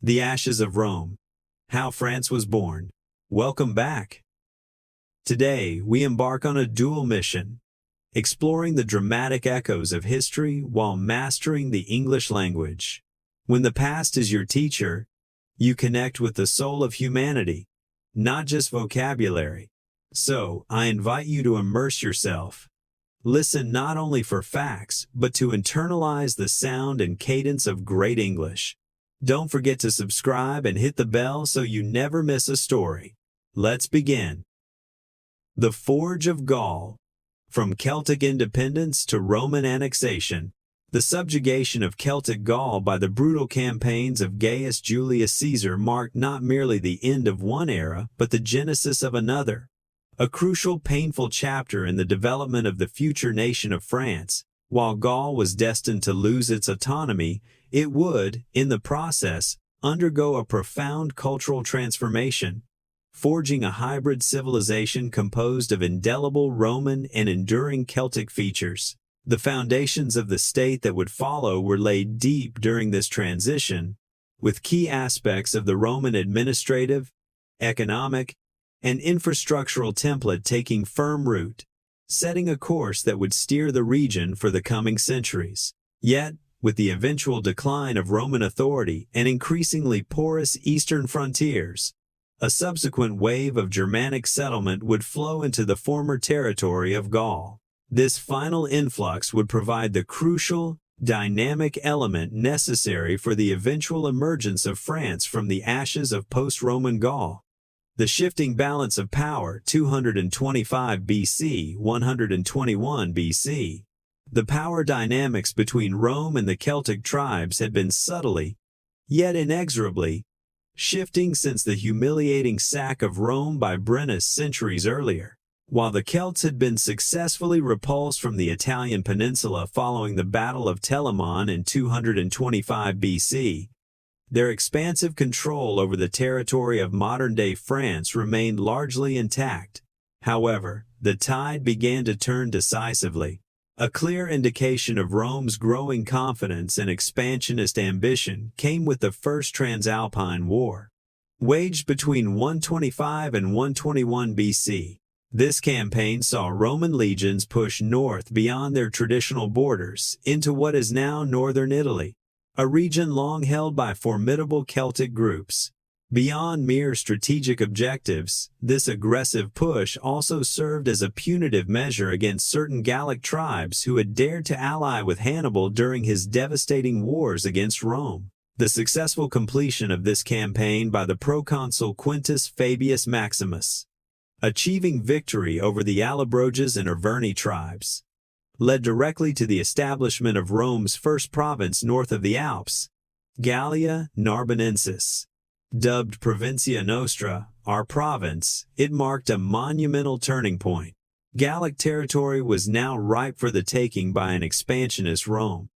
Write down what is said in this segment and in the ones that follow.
The Ashes of Rome. How France was born. Welcome back. Today, we embark on a dual mission, exploring the dramatic echoes of history while mastering the English language. When the past is your teacher, you connect with the soul of humanity, not just vocabulary. So, I invite you to immerse yourself. Listen not only for facts, but to internalize the sound and cadence of great English. Don't forget to subscribe and hit the bell so you never miss a story. Let's begin. The Forge of Gaul. From Celtic independence to Roman annexation, the subjugation of Celtic Gaul by the brutal campaigns of Gaius Julius Caesar marked not merely the end of one era, but the genesis of another. A crucial, painful chapter in the development of the future nation of France. While Gaul was destined to lose its autonomy, it would, in the process, undergo a profound cultural transformation, forging a hybrid civilization composed of indelible Roman and enduring Celtic features. The foundations of the state that would follow were laid deep during this transition, with key aspects of the Roman administrative, economic, and infrastructural template taking firm root, setting a course that would steer the region for the coming centuries. Yet, with the eventual decline of Roman authority and increasingly porous eastern frontiers, a subsequent wave of Germanic settlement would flow into the former territory of Gaul. This final influx would provide the crucial, dynamic element necessary for the eventual emergence of France from the ashes of post-Roman Gaul. The shifting balance of power, 225 BC, 121 BC. The power dynamics between Rome and the Celtic tribes had been subtly, yet inexorably, shifting since the humiliating sack of Rome by Brennus centuries earlier. While the Celts had been successfully repulsed from the Italian peninsula following the Battle of Telamon in 225 BC, their expansive control over the territory of modern-day France remained largely intact. However, the tide began to turn decisively. A clear indication of Rome's growing confidence and expansionist ambition came with the First Transalpine War, waged between 125 and 121 BC. This campaign saw Roman legions push north beyond their traditional borders into what is now northern Italy, a region long held by formidable Celtic groups. Beyond mere strategic objectives, this aggressive push also served as a punitive measure against certain Gallic tribes who had dared to ally with Hannibal during his devastating wars against Rome. The successful completion of this campaign by the proconsul Quintus Fabius Maximus, achieving victory over the Allobroges and Arverni tribes, led directly to the establishment of Rome's first province north of the Alps, Gallia Narbonensis. Dubbed Provincia Nostra, our province, it marked a monumental turning point. Gallic territory was now ripe for the taking by an expansionist Rome,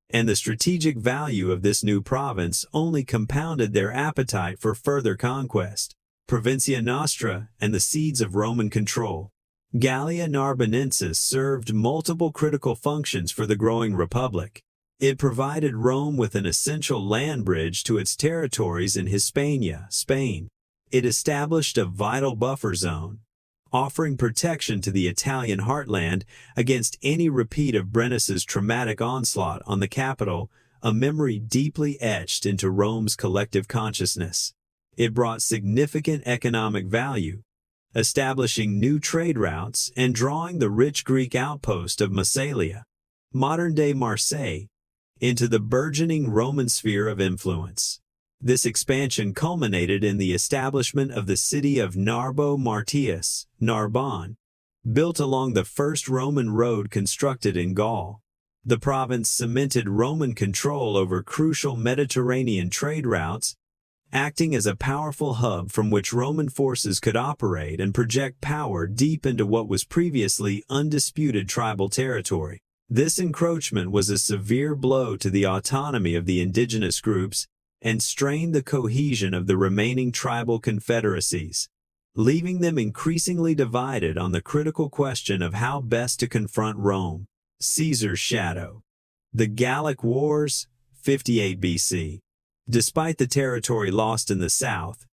and the strategic value of this new province only compounded their appetite for further conquest. Provincia Nostra and the seeds of Roman control. Gallia Narbonensis served multiple critical functions for the growing republic. It provided Rome with an essential land bridge to its territories in Hispania, Spain. It established a vital buffer zone, offering protection to the Italian heartland against any repeat of Brennus's traumatic onslaught on the capital, a memory deeply etched into Rome's collective consciousness. It brought significant economic value, establishing new trade routes and drawing the rich Greek outpost of Massalia, modern-day Marseille, into the burgeoning Roman sphere of influence. This expansion culminated in the establishment of the city of Narbo Martius, Narbonne, built along the first Roman road constructed in Gaul. The province cemented Roman control over crucial Mediterranean trade routes, acting as a powerful hub from which Roman forces could operate and project power deep into what was previously undisputed tribal territory. This encroachment was a severe blow to the autonomy of the indigenous groups and strained the cohesion of the remaining tribal confederacies, leaving them increasingly divided on the critical question of how best to confront Rome. Caesar's shadow. The Gallic Wars, 58 BC. Despite the territory lost in the south,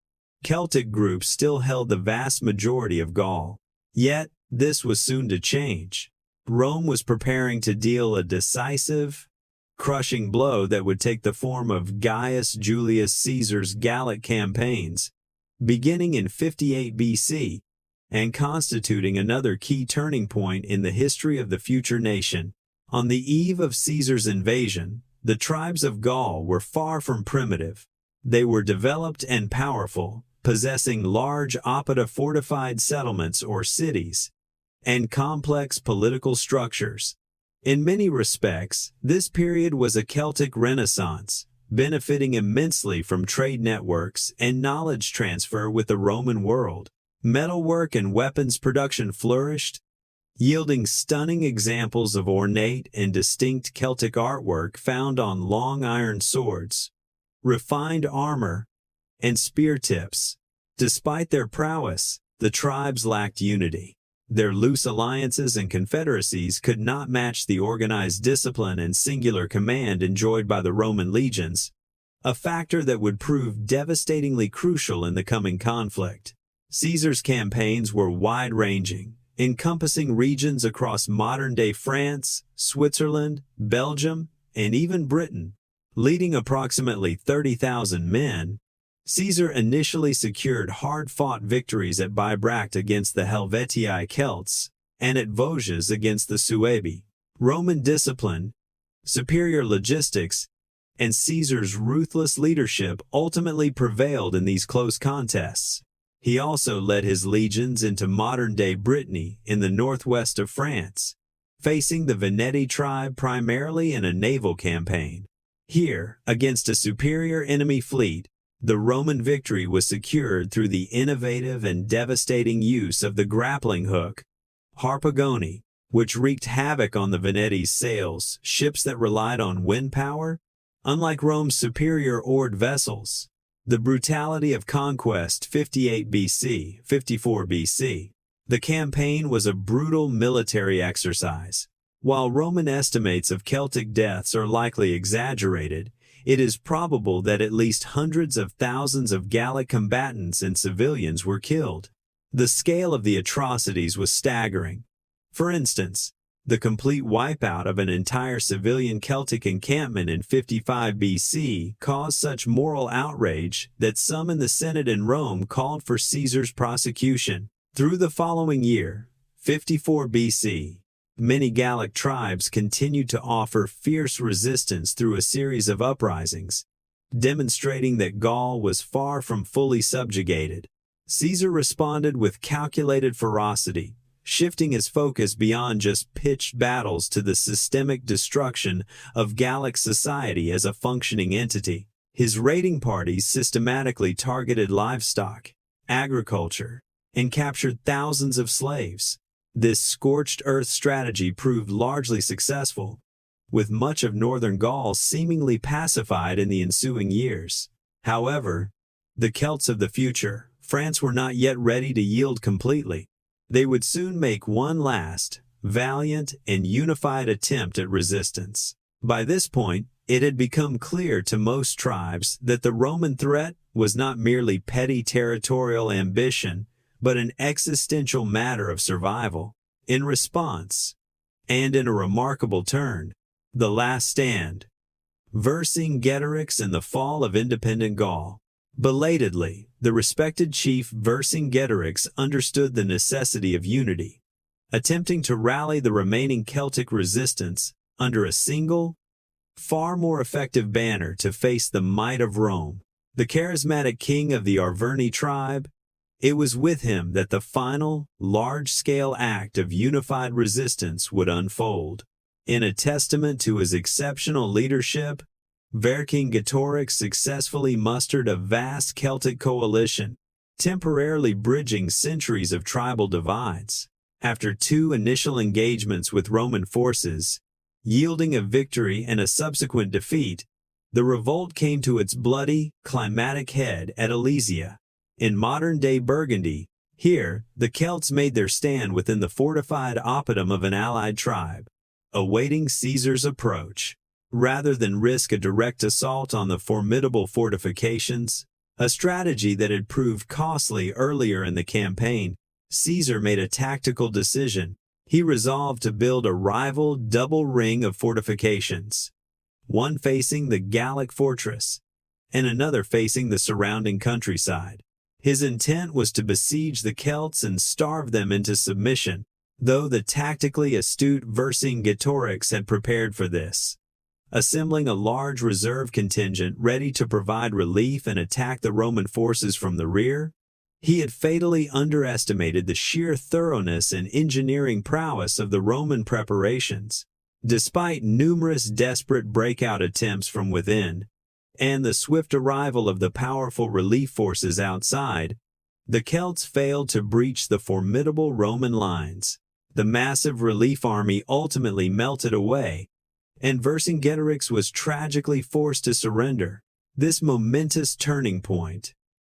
Celtic groups still held the vast majority of Gaul. Yet, this was soon to change. Rome was preparing to deal a decisive, crushing blow that would take the form of Gaius Julius Caesar's Gallic campaigns, beginning in 58 BC, and constituting another key turning point in the history of the future nation. On the eve of Caesar's invasion, the tribes of Gaul were far from primitive. They were developed and powerful, possessing large oppida fortified settlements or cities, and complex political structures. In many respects, this period was a Celtic Renaissance, benefiting immensely from trade networks and knowledge transfer with the Roman world. Metalwork and weapons production flourished, yielding stunning examples of ornate and distinct Celtic artwork found on long iron swords, refined armor, and spear tips. Despite their prowess, the tribes lacked unity. Their loose alliances and confederacies could not match the organized discipline and singular command enjoyed by the Roman legions, a factor that would prove devastatingly crucial in the coming conflict. Caesar's campaigns were wide-ranging, encompassing regions across modern-day France, Switzerland, Belgium, and even Britain. Leading approximately 30,000 men, Caesar initially secured hard-fought victories at Bibracte against the Helvetii Celts and at Vosges against the Suebi. Roman discipline, superior logistics, and Caesar's ruthless leadership ultimately prevailed in these close contests. He also led his legions into modern-day Brittany in the northwest of France, facing the Veneti tribe primarily in a naval campaign. Here, against a superior enemy fleet, the Roman victory was secured through the innovative and devastating use of the grappling hook, harpagoni, which wreaked havoc on the Veneti's sails, ships that relied on wind power. Unlike Rome's superior oared vessels, the brutality of conquest 58 BC, 54 BC. The campaign was a brutal military exercise. While Roman estimates of Celtic deaths are likely exaggerated, it is probable that at least hundreds of thousands of Gallic combatants and civilians were killed. The scale of the atrocities was staggering. For instance, the complete wipeout of an entire civilian Celtic encampment in 55 BC caused such moral outrage that some in the Senate in Rome called for Caesar's prosecution. Through the following year, 54 BC, many Gallic tribes continued to offer fierce resistance through a series of uprisings, demonstrating that Gaul was far from fully subjugated. Caesar responded with calculated ferocity, shifting his focus beyond just pitched battles to the systemic destruction of Gallic society as a functioning entity. His raiding parties systematically targeted livestock, agriculture, and captured thousands of slaves. This scorched earth strategy proved largely successful, with much of northern Gaul seemingly pacified in the ensuing years. However, the Celts of the future, France, were not yet ready to yield completely. They would soon make one last, valiant, and unified attempt at resistance. By this point, it had become clear to most tribes that the Roman threat was not merely petty territorial ambition, but an existential matter of survival. In response, and in a remarkable turn, the last stand, Vercingetorix and the fall of independent Gaul. Belatedly, the respected chief Vercingetorix understood the necessity of unity, attempting to rally the remaining Celtic resistance under a single, far more effective banner to face the might of Rome. The charismatic king of the Arverni tribe, it was with him that the final, large-scale act of unified resistance would unfold. In a testament to his exceptional leadership, Vercingetorix successfully mustered a vast Celtic coalition, temporarily bridging centuries of tribal divides. After two initial engagements with Roman forces, yielding a victory and a subsequent defeat, the revolt came to its bloody, climatic head at Alesia, in modern-day Burgundy. Here, the Celts made their stand within the fortified oppidum of an allied tribe, awaiting Caesar's approach. rather than risk a direct assault on the formidable fortifications, a strategy that had proved costly earlier in the campaign. Caesar made a tactical decision. He resolved to build a rival double ring of fortifications, one facing the Gallic fortress and another facing the surrounding countryside. His intent was to besiege the Celts and starve them into submission, though the tactically astute Vercingetorix had prepared for this, assembling a large reserve contingent ready to provide relief and attack the Roman forces from the rear. He had fatally underestimated the sheer thoroughness and engineering prowess of the Roman preparations. Despite numerous desperate breakout attempts from within, and the swift arrival of the powerful relief forces outside, the Celts failed to breach the formidable Roman lines. The massive relief army ultimately melted away, and Vercingetorix was tragically forced to surrender. This momentous turning point,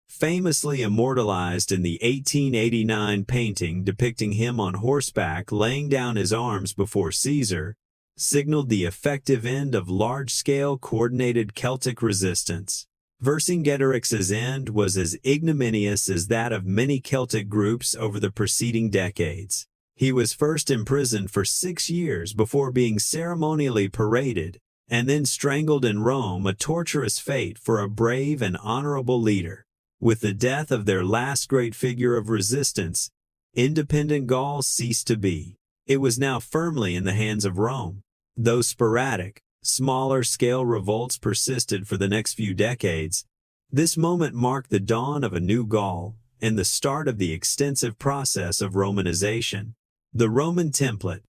famously immortalized in the 1889 painting depicting him on horseback laying down his arms before Caesar, signaled the effective end of large-scale coordinated Celtic resistance. Vercingetorix's end was as ignominious as that of many Celtic groups over the preceding decades. He was first imprisoned for 6 years before being ceremonially paraded, and then strangled in Rome, a torturous fate for a brave and honorable leader. With the death of their last great figure of resistance, independent Gaul ceased to be. It was now firmly in the hands of Rome. Though sporadic, smaller-scale revolts persisted for the next few decades, this moment marked the dawn of a new Gaul and the start of the extensive process of Romanization. The Roman template,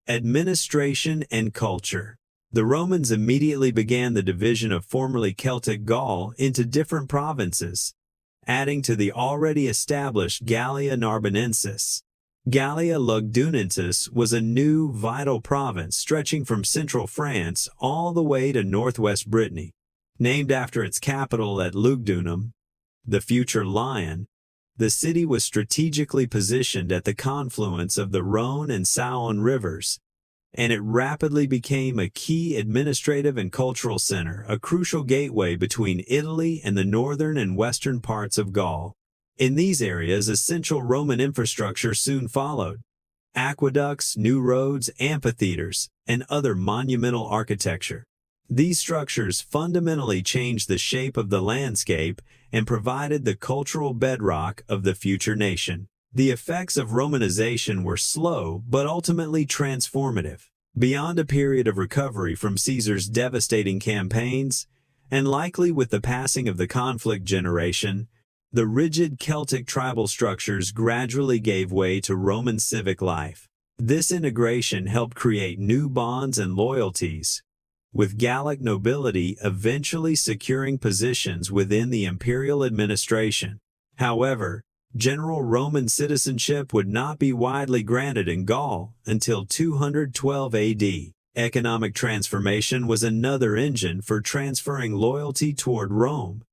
administration, and culture. The Romans immediately began the division of formerly Celtic Gaul into different provinces, adding to the already established Gallia Narbonensis. Gallia Lugdunensis was a new, vital province stretching from central France all the way to northwest Brittany. Named after its capital at Lugdunum, the future Lion, the city was strategically positioned at the confluence of the Rhone and Saône rivers, and it rapidly became a key administrative and cultural center, a crucial gateway between Italy and the northern and western parts of Gaul. In these areas, essential Roman infrastructure soon followed: aqueducts, new roads, amphitheaters, and other monumental architecture. These structures fundamentally changed the shape of the landscape and provided the cultural bedrock of the future nation. The effects of Romanization were slow but ultimately transformative. Beyond a period of recovery from Caesar's devastating campaigns, and likely with the passing of the conflict generation, the rigid Celtic tribal structures gradually gave way to Roman civic life. This integration helped create new bonds and loyalties, with Gallic nobility eventually securing positions within the imperial administration. However, general Roman citizenship would not be widely granted in Gaul until 212 AD. Economic transformation was another engine for transferring loyalty toward Rome,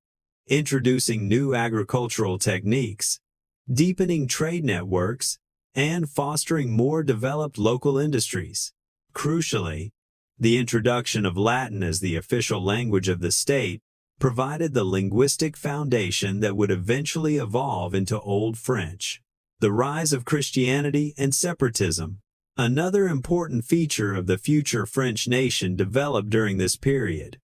introducing new agricultural techniques, deepening trade networks, and fostering more developed local industries. Crucially, the introduction of Latin as the official language of the state provided the linguistic foundation that would eventually evolve into Old French. The rise of Christianity and separatism. Another important feature of the future French nation developed during this period.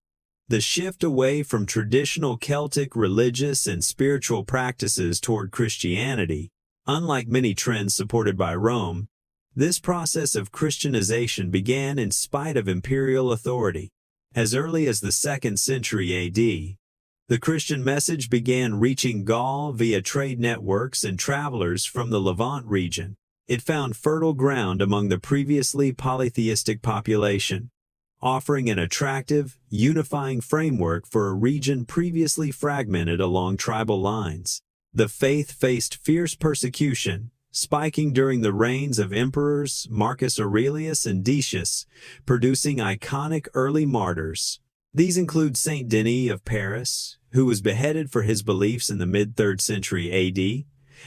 The shift away from traditional Celtic religious and spiritual practices toward Christianity. Unlike many trends supported by Rome, this process of Christianization began in spite of imperial authority. As early as the 2nd century AD, the Christian message began reaching Gaul via trade networks and travelers from the Levant region. It found fertile ground among the previously polytheistic population, offering an attractive, unifying framework for a region previously fragmented along tribal lines. The faith faced fierce persecution, spiking during the reigns of emperors Marcus Aurelius and Decius, producing iconic early martyrs. These include Saint Denis of Paris, who was beheaded for his beliefs in the mid-3rd century AD,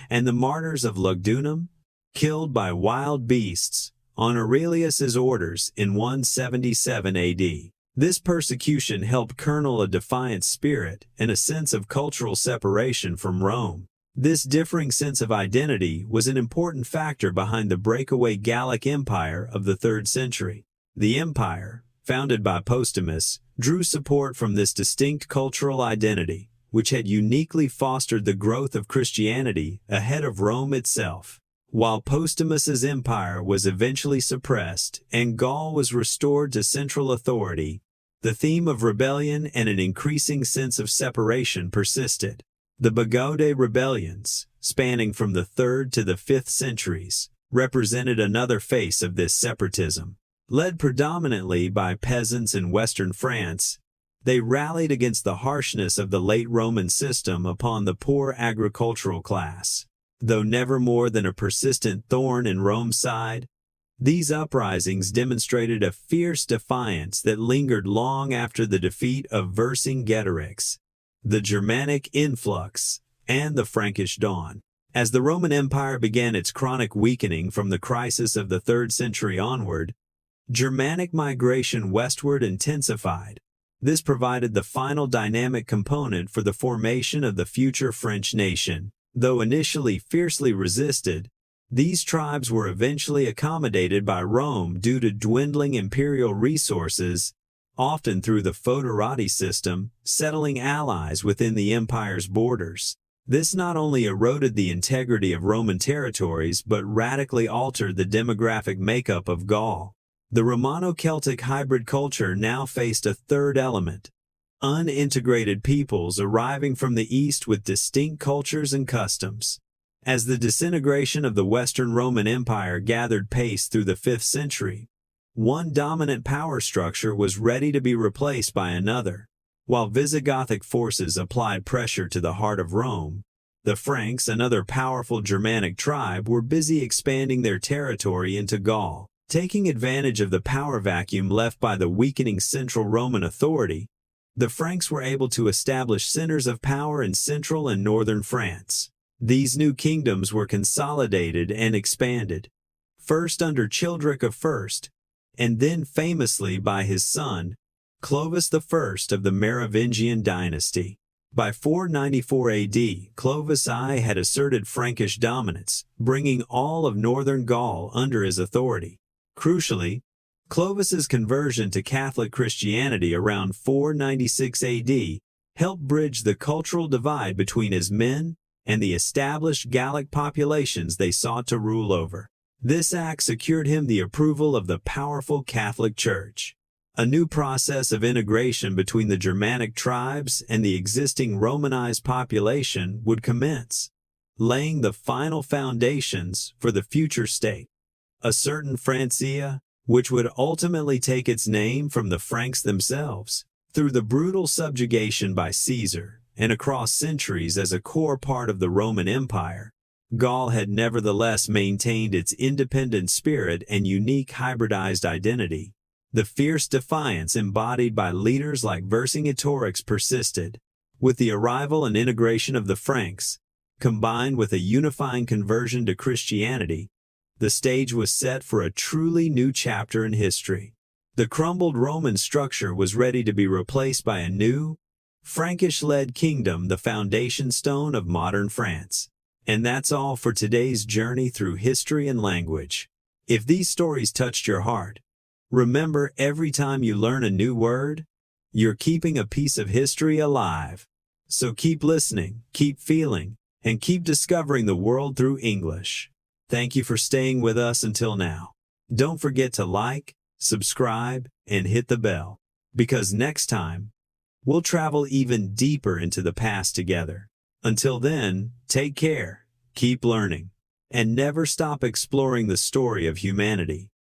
and the martyrs of Lugdunum, killed by wild beasts on Aurelius's orders in 177 AD. This persecution helped kernel a defiant spirit and a sense of cultural separation from Rome. This differing sense of identity was an important factor behind the breakaway Gallic Empire of the 3rd century. The empire, founded by Postumus, drew support from this distinct cultural identity, which had uniquely fostered the growth of Christianity ahead of Rome itself. While Postumus's empire was eventually suppressed and Gaul was restored to central authority, the theme of rebellion and an increasing sense of separation persisted. The Bagaudae rebellions, spanning from the 3rd to the 5th centuries, represented another face of this separatism. Led predominantly by peasants in western France, they rallied against the harshness of the late Roman system upon the poor agricultural class. Though never more than a persistent thorn in Rome's side, these uprisings demonstrated a fierce defiance that lingered long after the defeat of Vercingetorix, the Germanic influx, and the Frankish dawn. As the Roman Empire began its chronic weakening from the crisis of the 3rd century onward, Germanic migration westward intensified. This provided the final dynamic component for the formation of the future French nation. Though initially fiercely resisted, these tribes were eventually accommodated by Rome due to dwindling imperial resources, often through the foederati system, settling allies within the empire's borders. This not only eroded the integrity of Roman territories but radically altered the demographic makeup of Gaul. The Romano-Celtic hybrid culture now faced a third element: unintegrated peoples arriving from the east with distinct cultures and customs. As the disintegration of the Western Roman Empire gathered pace through the 5th century, one dominant power structure was ready to be replaced by another. While Visigothic forces applied pressure to the heart of Rome, the Franks, another powerful Germanic tribe, were busy expanding their territory into Gaul. Taking advantage of the power vacuum left by the weakening central Roman authority, the Franks were able to establish centers of power in central and northern France. These new kingdoms were consolidated and expanded, first under Childeric I, and then famously by his son, Clovis I of the Merovingian dynasty. By 494 AD, Clovis I had asserted Frankish dominance, bringing all of northern Gaul under his authority. Crucially, Clovis's conversion to Catholic Christianity around 496 AD helped bridge the cultural divide between his men and the established Gallic populations they sought to rule over. This act secured him the approval of the powerful Catholic Church. A new process of integration between the Germanic tribes and the existing Romanized population would commence, laying the final foundations for the future state. A certain Francia, which would ultimately take its name from the Franks themselves, through the brutal subjugation by Caesar, and across centuries as a core part of the Roman Empire, Gaul had nevertheless maintained its independent spirit and unique hybridized identity. The fierce defiance embodied by leaders like Vercingetorix persisted. With the arrival and integration of the Franks, combined with a unifying conversion to Christianity, the stage was set for a truly new chapter in history. The crumbled Roman structure was ready to be replaced by a new, Frankish-led kingdom, the foundation stone of modern France. And that's all for today's journey through history and language. If these stories touched your heart, remember, every time you learn a new word, you're keeping a piece of history alive. So keep listening, keep feeling, and keep discovering the world through English. Thank you for staying with us until now. Don't forget to like, subscribe, and hit the bell, because next time, we'll travel even deeper into the past together. Until then, take care, keep learning, and never stop exploring the story of humanity.